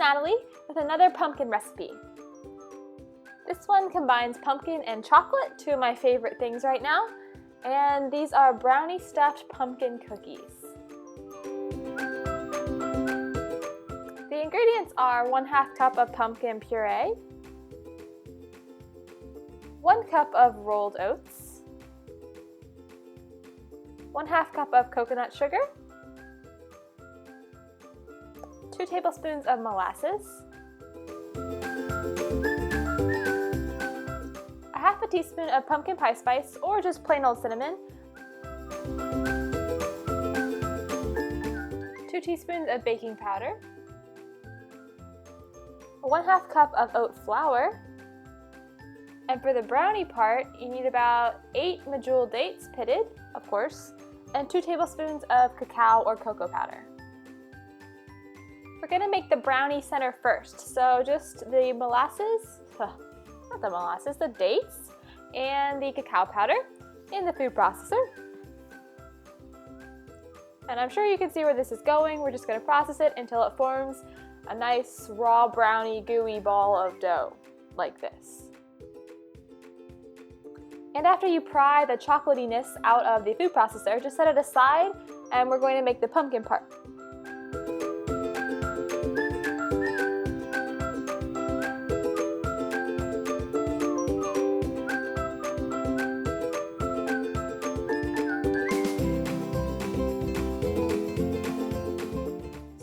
Natalie with another pumpkin recipe. This one combines pumpkin and chocolate, two of my favorite things right now, and these are brownie stuffed pumpkin cookies. The ingredients are 1/2 cup of pumpkin puree, 1 cup of rolled oats, 1/2 cup of coconut sugar, 2 tablespoons of molasses, 1/2 teaspoon of pumpkin pie spice or just plain old cinnamon, 2 teaspoons of baking powder, 1/2 cup of oat flour, and for the brownie part, you need about 8 medjool dates, pitted, of course, and 2 tablespoons of cacao or cocoa powder. We're gonna make the brownie center first, so just the molasses, not the molasses, the dates, and the cacao powder in the food processor. And I'm sure you can see where this is going. We're just gonna process it until it forms a nice raw brownie gooey ball of dough, like this. And after you pry the chocolatiness out of the food processor, just set it aside and we're going to make the pumpkin part.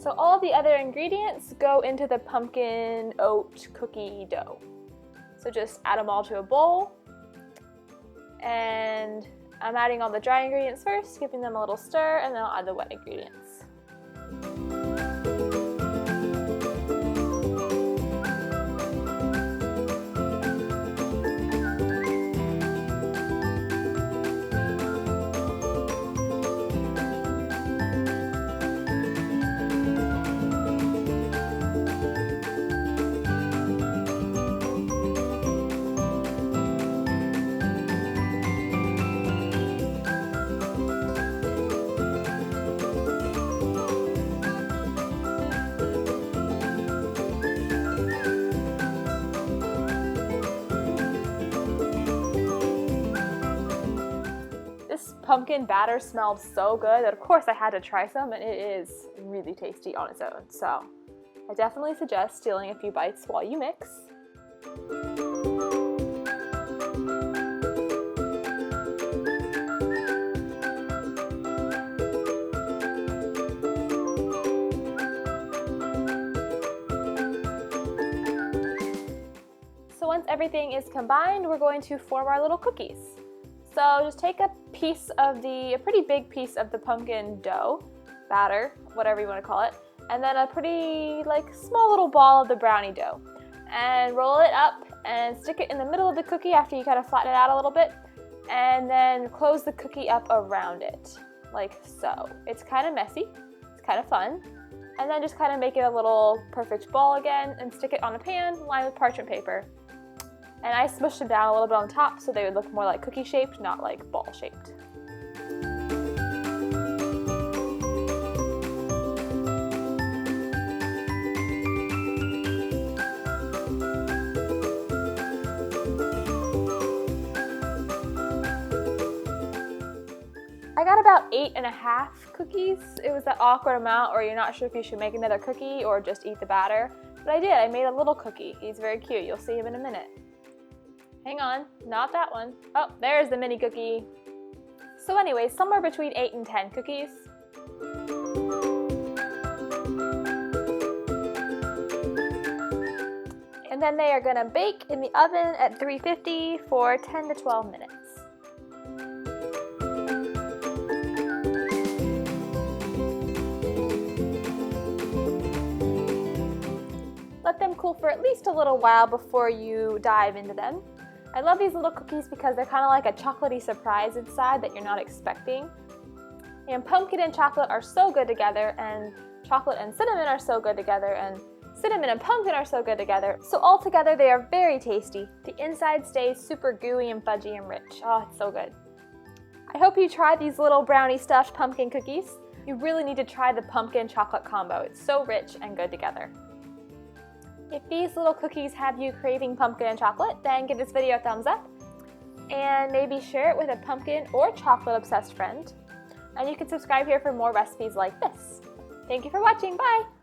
So all of the other ingredients go into the pumpkin oat cookie dough. So just add them all to a bowl. And I'm adding all the dry ingredients first, giving them a little stir, and then I'll add the wet ingredients. This pumpkin batter smelled so good that of course I had to try some, and it is really tasty on its own. So I definitely suggest stealing a few bites while you mix. So once everything is combined, we're going to form our little cookies. So just take a pretty big piece of the pumpkin dough, batter, whatever you want to call it, and then a pretty small little ball of the brownie dough. And roll it up and stick it in the middle of the cookie after you kind of flatten it out a little bit, and then close the cookie up around it, like so. It's kind of messy, it's kind of fun. And then just kind of make it a little perfect ball again and stick it on a pan lined with parchment paper. And I smushed them down a little bit on top so they would look more like cookie shaped, not like ball shaped. I got about 8.5 cookies. It was that awkward amount where you're not sure if you should make another cookie or just eat the batter. But I did, I made a little cookie. He's very cute, you'll see him in a minute. Hang on, not that one. Oh, there's the mini cookie. So anyways, somewhere between 8 and 10 cookies. And then they are gonna bake in the oven at 350 for 10 to 12 minutes. Let them cool for at least a little while before you dive into them. I love these little cookies because they're kind of like a chocolatey surprise inside that you're not expecting. And pumpkin and chocolate are so good together, and chocolate and cinnamon are so good together, and cinnamon and pumpkin are so good together. So all together they are very tasty. The inside stays super gooey and fudgy and rich. Oh, it's so good. I hope you try these little brownie stuffed pumpkin cookies. You really need to try the pumpkin chocolate combo. It's so rich and good together. If these little cookies have you craving pumpkin and chocolate, then give this video a thumbs up and maybe share it with a pumpkin or chocolate obsessed friend. And you can subscribe here for more recipes like this. Thank you for watching. Bye!